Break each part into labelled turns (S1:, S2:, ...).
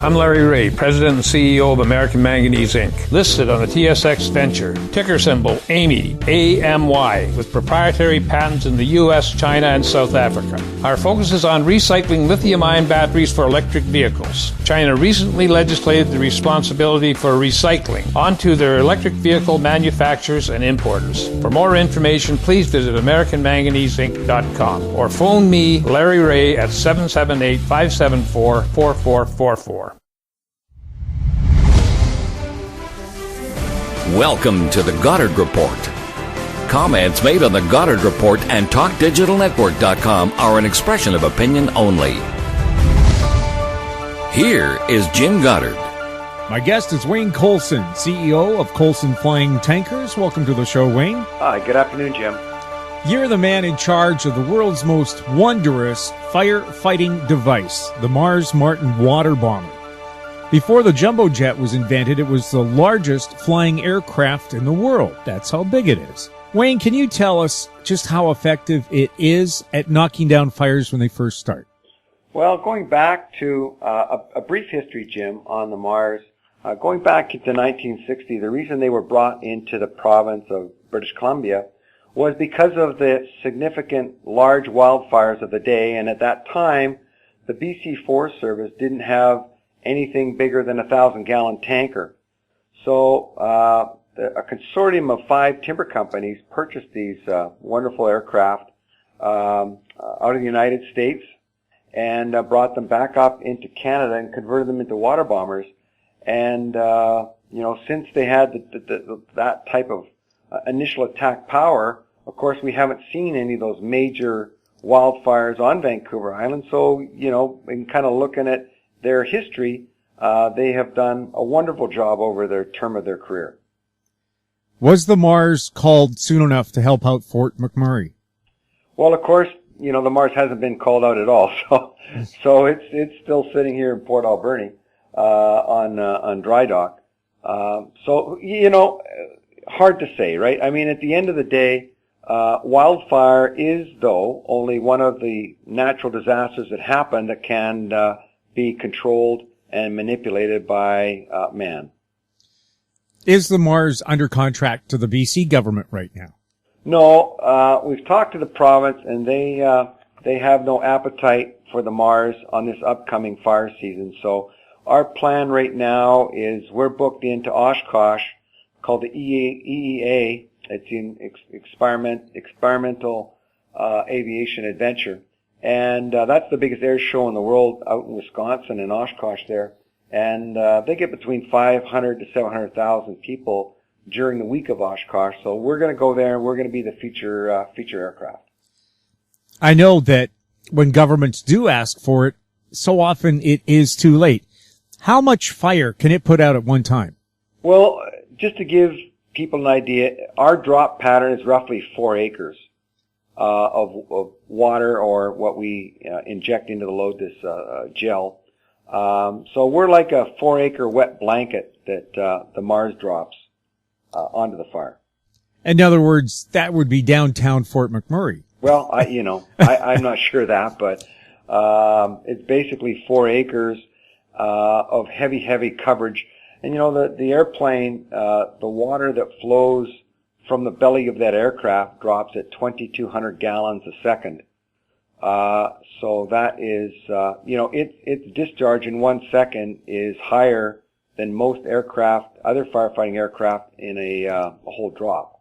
S1: I'm Larry Ray, President and CEO of American Manganese Inc., listed on the TSX Venture, ticker symbol AMY, A-M-Y, with proprietary patents in the U.S., China, and South Africa. Our focus is on recycling lithium-ion batteries for electric vehicles. China recently legislated the responsibility for recycling onto their electric vehicle manufacturers and importers. For more information, please visit AmericanManganeseInc.com or phone me, Larry Ray, at 778-574-4444.
S2: Welcome to the Goddard Report. Comments made on the Goddard Report and TalkDigitalNetwork.com are an expression of opinion only. Here is Jim Goddard.
S3: My guest is Wayne Coulson, CEO of Coulson Flying Tankers. Welcome to the show, Wayne.
S4: Hi, good afternoon, Jim.
S3: You're the man in charge of the world's most wondrous firefighting device, the Mars Martin water bomber. Before the jumbo jet was invented, it was the largest flying aircraft in the world. That's how big it is. Wayne, can you tell us just how effective it is at knocking down fires when they first start?
S4: Well, going back to a brief history, Jim, on the Mars, going back into 1960, the reason they were brought into the province of British Columbia was because of the significant large wildfires of the day, and at that time, the BC Forest Service didn't have anything bigger than a 1,000-gallon tanker. So a consortium of 5 timber companies purchased these wonderful aircraft out of the United States and brought them back up into Canada and converted them into water bombers. And since they had that type of initial attack power, of course, we haven't seen any of those major wildfires on Vancouver Island. So, in kind of looking at their history, they have done a wonderful job over their term of their career.
S3: Was the Mars called soon enough to help out Fort McMurray?
S4: Well, of course, the Mars hasn't been called out at all, so it's still sitting here in Port Alberni on dry dock. So hard to say, right? I mean, at the end of the day, wildfire is, though, only one of the natural disasters that happen that can be controlled and manipulated by man.
S3: Is the Mars under contract to the BC government right now?
S4: No, we've talked to the province, and they have no appetite for the Mars on this upcoming fire season. So our plan right now is we're booked into Oshkosh, called the EEA. It's in experimental aviation adventure. And that's the biggest air show in the world out in Wisconsin, in Oshkosh there. And they get between 500 to 700,000 people during the week of Oshkosh. So we're going to go there, and we're going to be the feature aircraft.
S3: I know that when governments do ask for it, so often it is too late. How much fire can it put out at one time? Well,
S4: just to give people an idea, our drop pattern is roughly 4 acres. Of water, or what we inject into the load, this gel. So we're like a 4-acre wet blanket that the Mars drops onto the fire.
S3: In other words, that would be downtown Fort McMurray.
S4: Well, I'm not sure of that, but it's basically 4 acres of heavy coverage. And the airplane, the water that flows from the belly of that aircraft drops at 2,200 gallons a second. So that is, its discharge in 1 second is higher than most other firefighting aircraft in a whole drop.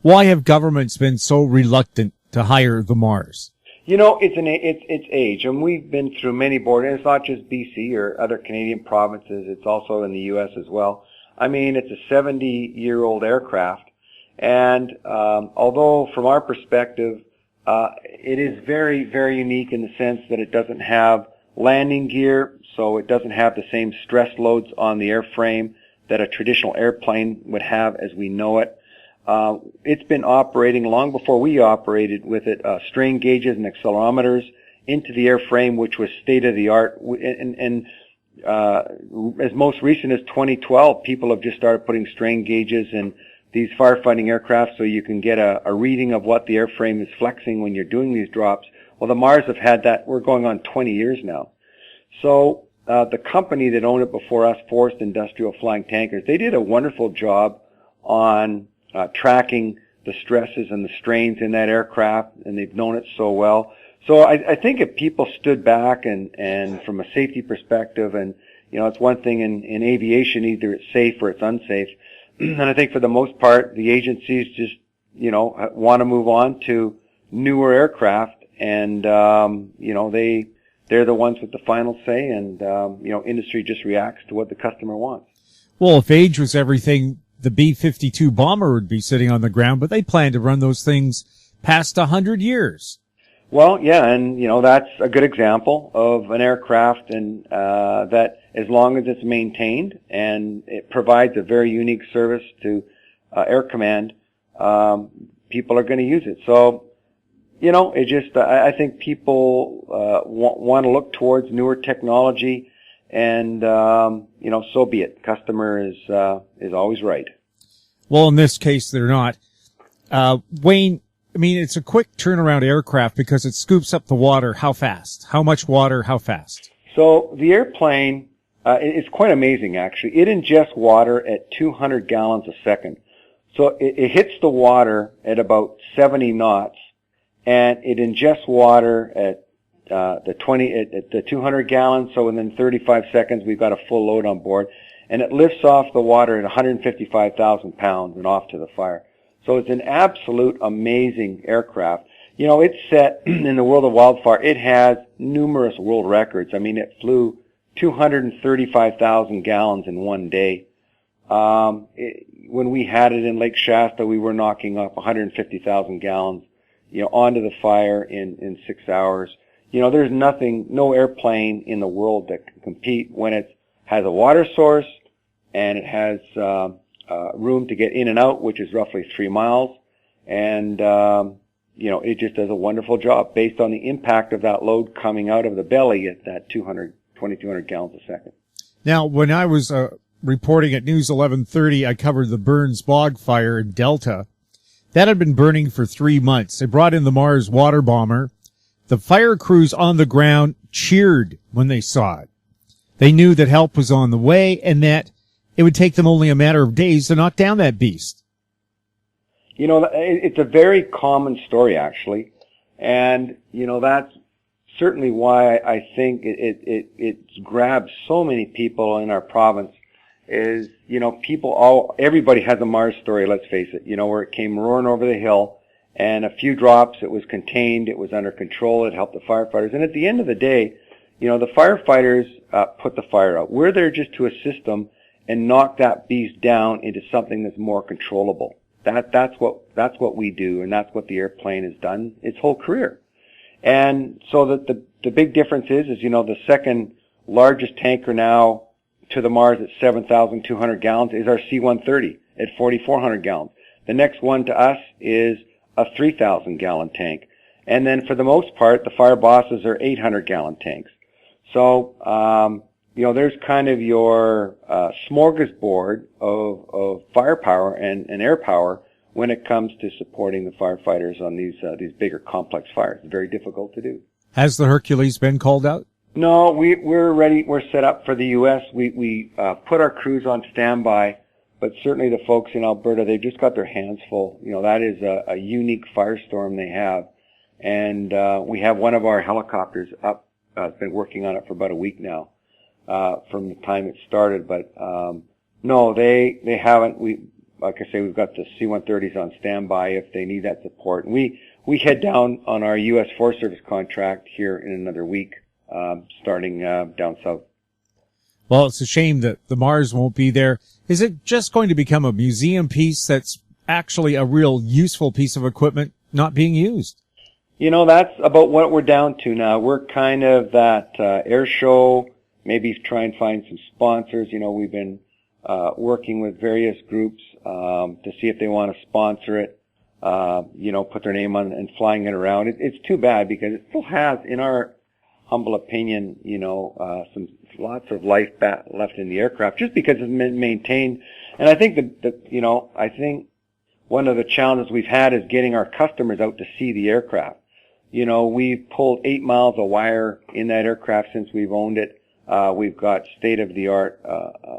S3: Why have governments been so reluctant to hire the Mars?
S4: It's age, and we've been through many boards, and it's not just BC or other Canadian provinces, it's also in the U.S. as well. I mean, it's a 70-year-old aircraft. And although from our perspective, it is very, very unique in the sense that it doesn't have landing gear, so it doesn't have the same stress loads on the airframe that a traditional airplane would have as we know it. It's been operating long before we operated with it, strain gauges and accelerometers into the airframe, which was state-of-the-art. And as most recent as 2012, people have just started putting strain gauges in these firefighting aircraft so you can get a reading of what the airframe is flexing when you're doing these drops. Well, the Mars have had that. We're going on 20 years now. So the company that owned it before us, Forest Industrial Flying Tankers, they did a wonderful job on tracking the stresses and the strains in that aircraft, and they've known it so well. So I think if people stood back and from a safety perspective, and it's one thing in aviation, either it's safe or it's unsafe. And I think for the most part, the agencies just want to move on to newer aircraft, and they're the ones with the final say, and industry just reacts to what the customer wants.
S3: Well, if age was everything, the B-52 bomber would be sitting on the ground, but they plan to run those things past 100 years.
S4: Well, yeah, and that's a good example of an aircraft, and that as long as it's maintained and it provides a very unique service to Air Command, people are going to use it. So, it just I think people want to look towards newer technology, and so be it. Customer is always right.
S3: Well, in this case, they're not. Wayne, I mean, it's a quick turnaround aircraft because it scoops up the water. How fast? How much water? How fast?
S4: So the airplane, it's quite amazing, actually. It ingests water at 200 gallons a second. So it hits the water at about 70 knots, and it ingests water at the 200 gallons. So within 35 seconds, we've got a full load on board, and it lifts off the water at 155,000 pounds and off to the fire. So it's an absolute amazing aircraft. It's set in the world of wildfire. It has numerous world records. I mean, it flew 235,000 gallons in one day. When we had it in Lake Shasta, we were knocking off 150,000 gallons, onto the fire in 6 hours. There's no airplane in the world that can compete when it has a water source and it has room to get in and out, which is roughly 3 miles. And, it just does a wonderful job based on the impact of that load coming out of the belly at that 2,200 gallons a second.
S3: Now, when I was reporting at News 1130, I covered the Burns Bog fire in Delta. That had been burning for 3 months. They brought in the Mars water bomber. The fire crews on the ground cheered when they saw it. They knew that help was on the way and that it would take them only a matter of days to knock down that beast.
S4: It's a very common story, actually. And, that's certainly why I think it grabs so many people in our province is, everybody has a Mars story, let's face it, where it came roaring over the hill and a few drops, it was contained, it was under control, it helped the firefighters. And at the end of the day, the firefighters put the fire out. We're there just to assist them and knock that beast down into something that's more controllable. That's what we do, and that's what the airplane has done its whole career. And so that the big difference is the second largest tanker now to the Mars at 7,200 gallons is our C-130 at 4,400 gallons. The next one to us is a 3,000 gallon tank. And then for the most part, the fire bosses are 800 gallon tanks. So, there's kind of your smorgasbord of firepower and air power when it comes to supporting the firefighters on these bigger complex fires. It's very difficult to do.
S3: Has the Hercules been called out?
S4: No, we're ready. We're set up for the U.S. We put our crews on standby, but certainly the folks in Alberta, they've just got their hands full. That is a unique firestorm they have. And we have one of our helicopters up, been working on it for about a week now. From the time it started, but no, they haven't. Like I say, we've got the C-130s on standby if they need that support. And we head down on our U.S. Forest Service contract here in another week, starting down south.
S3: Well, it's a shame that the Mars won't be there. Is it just going to become a museum piece that's actually a real useful piece of equipment not being used?
S4: That's about what we're down to now. We're kind of that air show. Maybe try and find some sponsors. We've been working with various groups to see if they want to sponsor it, put their name on and flying it around. It's too bad because it still has, in our humble opinion, some lots of life left in the aircraft just because it's been maintained. And I think I think one of the challenges we've had is getting our customers out to see the aircraft. We've pulled 8 miles of wire in that aircraft since we've owned it. We've got state-of-the-art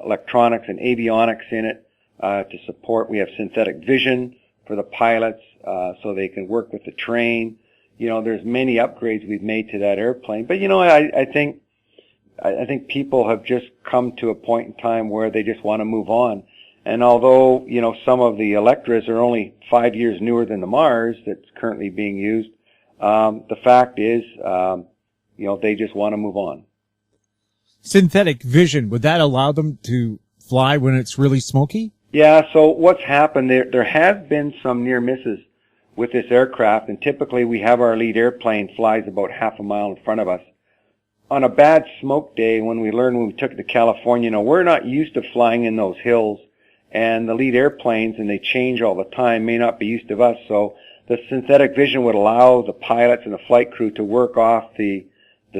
S4: electronics and avionics in it to support. We have synthetic vision for the pilots so they can work with the terrain. There's many upgrades we've made to that airplane. But, I think people have just come to a point in time where they just want to move on. And although, some of the Electras are only 5 years newer than the Mars that's currently being used, the fact is, they just want to move on.
S3: Synthetic vision, would that allow them to fly when it's really smoky?
S4: Yeah, so what's happened, there has been some near misses with this aircraft, and typically we have our lead airplane flies about half a mile in front of us. On a bad smoke day, when we took it to California, we're not used to flying in those hills, and the lead airplanes, and they change all the time, may not be used to us. So the synthetic vision would allow the pilots and the flight crew to work off the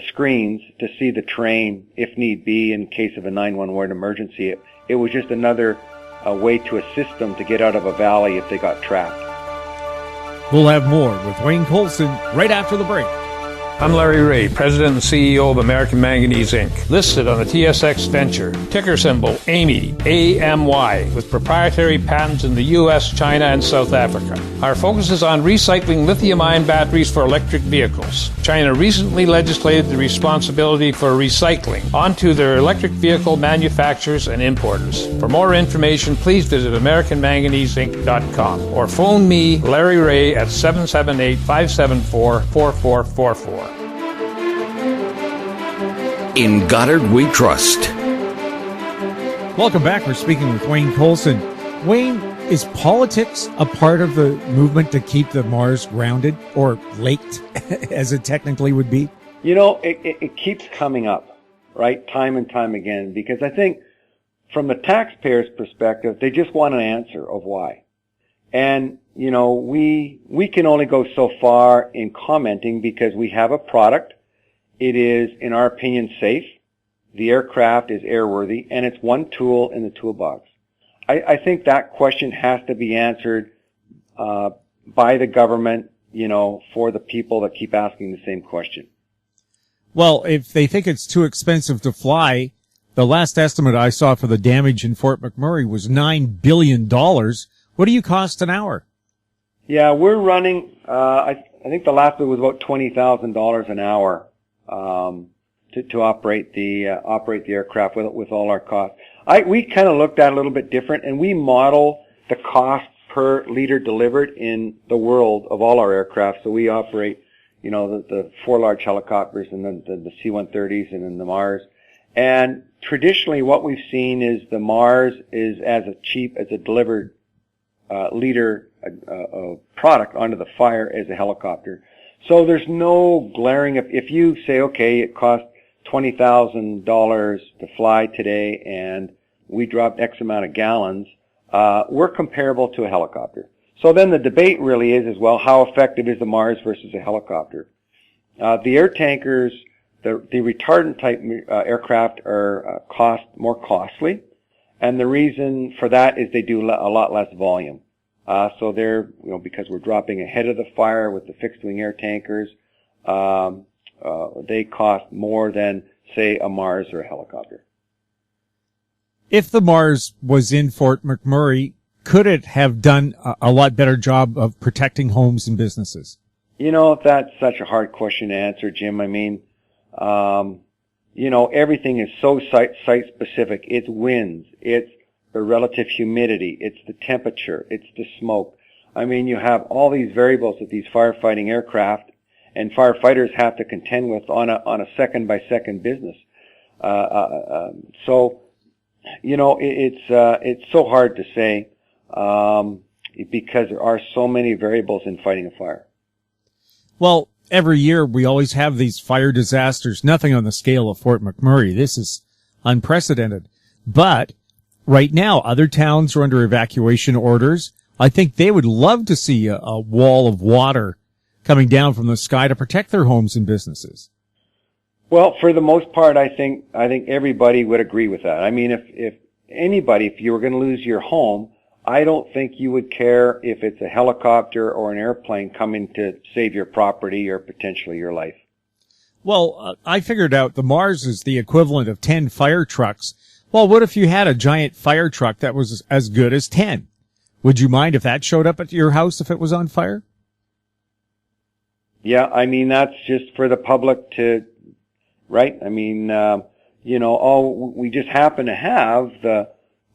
S4: screens to see the terrain if need be in case of a 911 emergency. It was just another way to assist them to get out of a valley if they got trapped.
S3: We'll have more with Wayne Coulson right after the break.
S1: I'm Larry Ray, President and CEO of American Manganese Inc., listed on the TSX Venture, ticker symbol AMY, A-M-Y, with proprietary patents in the U.S., China, and South Africa. Our focus is on recycling lithium-ion batteries for electric vehicles. China recently legislated the responsibility for recycling onto their electric vehicle manufacturers and importers. For more information, please visit AmericanManganeseInc.com or phone me, Larry Ray, at 778-574-4444.
S2: In Goddard we trust.
S3: Welcome back. We're speaking with Wayne Coulson. Wayne, is politics a part of the movement to keep the Mars grounded, or laked, as it technically would be?
S4: It keeps coming up, right, time and time again, because I think from the taxpayer's perspective, they just want an answer of why. And, we can only go so far in commenting because we have a product. It is, in our opinion, safe. The aircraft is airworthy, and it's one tool in the toolbox. I think that question has to be answered by the government, for the people that keep asking the same question.
S3: Well, if they think it's too expensive to fly, the last estimate I saw for the damage in Fort McMurray was $9 billion. What do you cost an hour?
S4: Yeah, we're running, I think the last bit was about $20,000 an hour to operate the aircraft with all our costs. We kind of looked at it a little bit different, and we model the cost per liter delivered in the world of all our aircraft. So we operate, the four large helicopters and then the C-130s and then the Mars. And traditionally what we've seen is the Mars is as cheap as a delivered liter product onto the fire as a helicopter. So there's no glaring, if you say, okay, it costs $20,000 to fly today and we dropped X amount of gallons, we're comparable to a helicopter. So then the debate really is, well, how effective is the Mars versus a helicopter? The air tankers, the retardant type aircraft are more costly, and the reason for that is they do a lot less volume. So they're, because we're dropping ahead of the fire with the fixed wing air tankers, they cost more than, say, a Mars or a helicopter.
S3: If the Mars was in Fort McMurray, could it have done a lot better job of protecting homes and businesses?
S4: That's such a hard question to answer, Jim. I mean, everything is so site specific. It's winds, it's the relative humidity, it's the temperature, it's the smoke. I mean, you have all these variables that these firefighting aircraft and firefighters have to contend with on a second by second business. So, it's so hard to say, because there are so many variables in fighting a fire.
S3: Well, every year we always have these fire disasters, nothing on the scale of Fort McMurray. This is unprecedented. But right now, other towns are under evacuation orders. I think they would love to see a wall of water coming down from the sky to protect their homes and businesses.
S4: Well, for the most part, I think everybody would agree with that. I mean, if you were going to lose your home, I don't think you would care if it's a helicopter or an airplane coming to save your property or potentially your life.
S3: Well, I figured out the Mars is the equivalent of 10 fire trucks. Well, what if you had a giant fire truck that was as good as 10? Would you mind if that showed up at your house if it was on fire?
S4: Yeah, I mean, that's just for the public to, right? I mean, we just happen to have the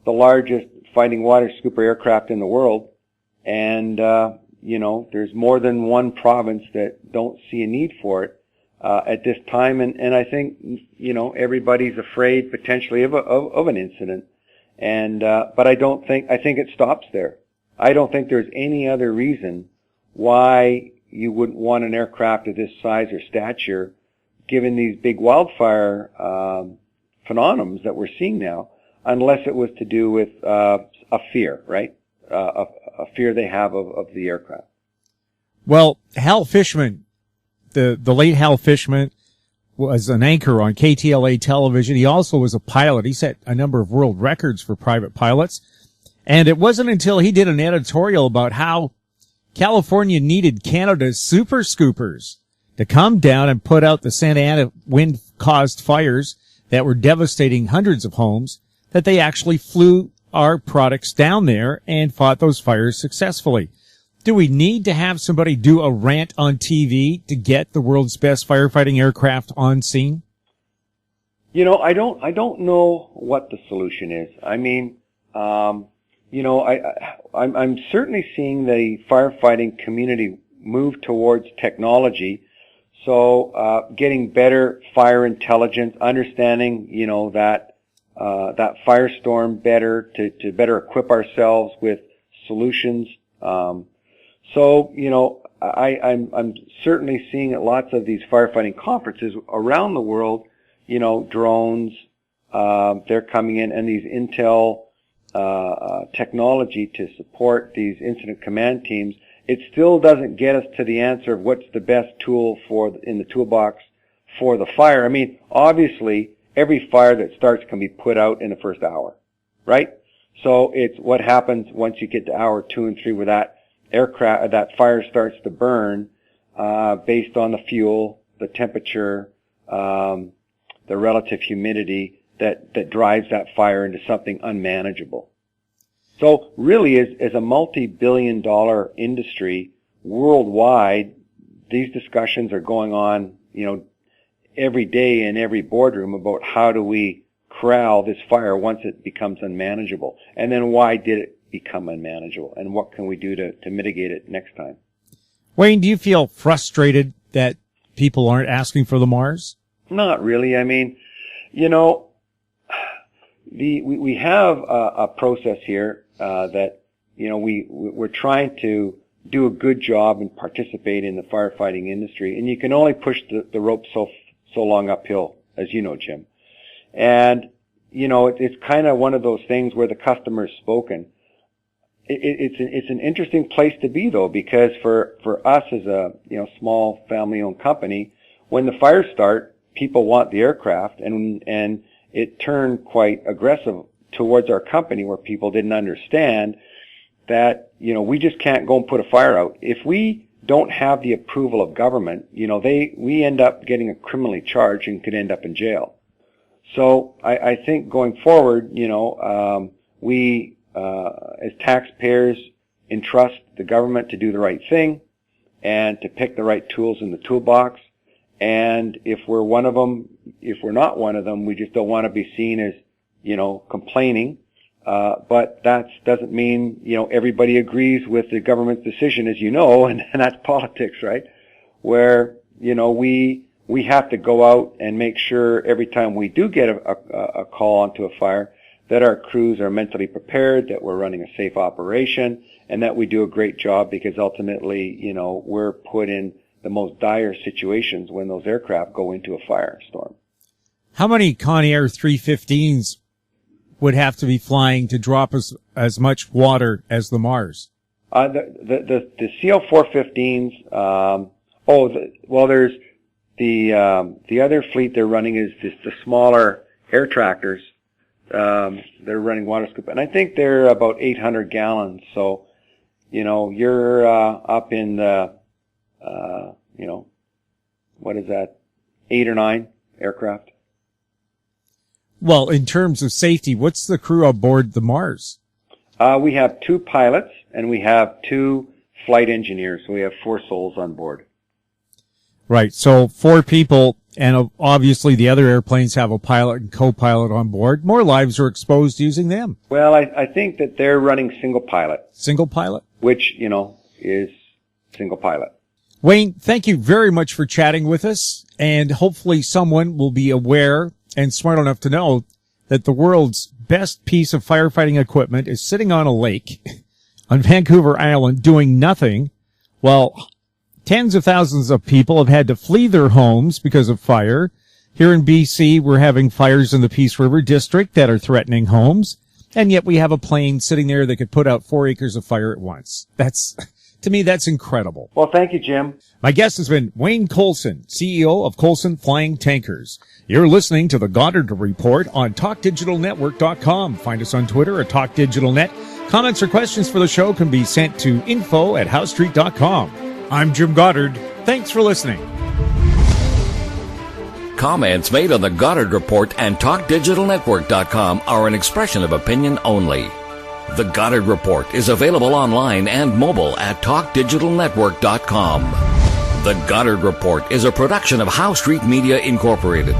S4: largest fighting water scooper aircraft in the world. And, there's more than one province that don't see a need for it, at this time. And I think, everybody's afraid potentially of an incident. And, but I think it stops there. I don't think there's any other reason why you wouldn't want an aircraft of this size or stature, given these big wildfire phenomenons that we're seeing now, unless it was to do with a fear, right? A fear they have of the aircraft.
S3: Well, Hal Fishman, the late Hal Fishman, was an anchor on KTLA television. He also was a pilot. He set a number of world records for private pilots. And it wasn't until he did an editorial about how California needed Canada's super scoopers to come down and put out the Santa Ana wind-caused fires that were devastating hundreds of homes, that they actually flew our products down there and fought those fires successfully. Do we need to have somebody do a rant on TV to get the world's best firefighting aircraft on scene?
S4: I don't know what the solution is. I mean, I'm certainly seeing the firefighting community move towards technology. So, getting better fire intelligence, understanding, that firestorm better to better equip ourselves with solutions. I'm certainly seeing at lots of these firefighting conferences around the world, drones, they're coming in, and these Intel, technology to support these incident command teams. It still doesn't get us to the answer of what's the best tool in the toolbox for the fire. I mean, obviously, every fire that starts can be put out in the first hour, right? So it's what happens once you get to hour 2 and 3 where that fire starts to burn, based on the fuel, the temperature, the relative humidity that drives that fire into something unmanageable. So really, as a multi-billion-dollar industry worldwide, these discussions are going on, every day in every boardroom about how do we corral this fire once it becomes unmanageable, and then why did it become unmanageable, and what can we do to mitigate it next time.
S3: Wayne, do you feel frustrated that people aren't asking for the Mars?
S4: Not really. I mean, we have a process here that we're trying to do a good job and participate in the firefighting industry, and you can only push the rope so long uphill, as you know, Jim. And it's kind of one of those things where the customer's spoken. It's an interesting place to be, though, because for us as a small family-owned company, when the fires start, people want the aircraft, and it turned quite aggressive towards our company, where people didn't understand that we just can't go and put a fire out if we don't have the approval of government. We end up getting criminally charged and could end up in jail. So I think going forward, we as taxpayers entrust the government to do the right thing and to pick the right tools in the toolbox. And if we're one of them, if we're not one of them, we just don't want to be seen as, complaining. But that doesn't mean, everybody agrees with the government's decision, as you know, and that's politics, right? Where, we have to go out and make sure every time we do get a call onto a fire that our crews are mentally prepared, that we're running a safe operation, and that we do a great job, because ultimately, we're put in the most dire situations when those aircraft go into a firestorm.
S3: How many Conair 315s would have to be flying to drop as much water as the Mars?
S4: The CL-415s, there's the other fleet they're running is just the smaller air tractors. They're running water scoop, and I think they're about 800 gallons. So, you're up in the, what is that, 8 or 9 aircraft.
S3: Well, in terms of safety, what's the crew aboard the Mars?
S4: We have 2 pilots and we have 2 flight engineers. So we have 4 souls on board.
S3: Right. So 4 people, and obviously the other airplanes have a pilot and co-pilot on board. More lives are exposed using them.
S4: Well, I think that they're running single pilot.
S3: Single pilot?
S4: Which, is single pilot.
S3: Wayne, thank you very much for chatting with us, and hopefully someone will be aware and smart enough to know that the world's best piece of firefighting equipment is sitting on a lake on Vancouver Island doing nothing while tens of thousands of people have had to flee their homes because of fire. Here in BC, we're having fires in the Peace River District that are threatening homes, and yet we have a plane sitting there that could put out 4 acres of fire at once. To me, that's incredible.
S4: Well, thank you, Jim.
S3: My guest has been Wayne Coulson, CEO of Coulson Flying Tankers. You're listening to the Goddard Report on TalkDigitalNetwork.com. Find us on Twitter at TalkDigitalNet. Comments or questions for the show can be sent to info@HowStreet.com. I'm Jim Goddard. Thanks for listening.
S2: Comments made on the Goddard Report and TalkDigitalNetwork.com are an expression of opinion only. The Goddard Report is available online and mobile at TalkDigitalNetwork.com. The Goddard Report is a production of How Street Media Incorporated.